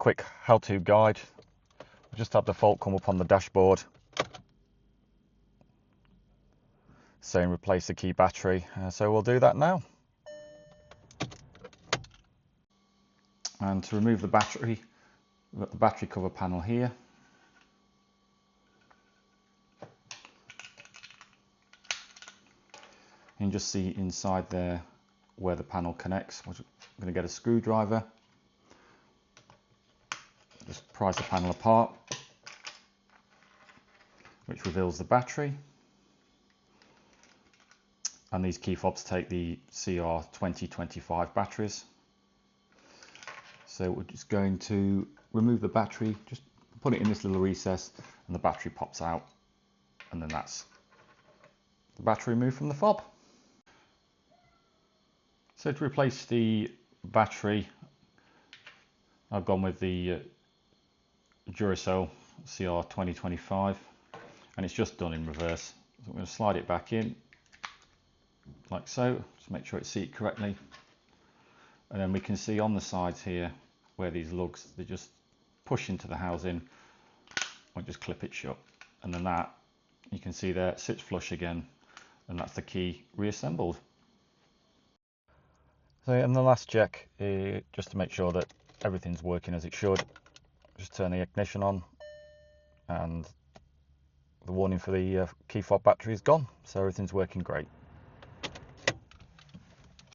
quick how-to guide. We just had the fault come up on the dashboard saying replace the key battery, so we'll do that now. And to remove the battery, we've got the battery cover panel here. You can just see inside there where the panel connects. I'm going to get a screwdriver, just prise the panel apart, which reveals the battery. And these key fobs take the CR2025 batteries. So we're just going to remove the battery, just put it in this little recess, and the battery pops out, and then that's the battery removed from the fob. So to replace the battery, I've gone with the Duracell CR2025, and it's just done in reverse. So I'm going to slide it back in like so, just make sure it's seated correctly, and then we can see on the sides here where these lugs, they just push into the housing, or just clip it shut, and then that, you can see there, it sits flush again, and that's the key reassembled. So in the last check, just to make sure that everything's working as it should, just turn the ignition on, and the warning for the key fob battery is gone, so everything's working great.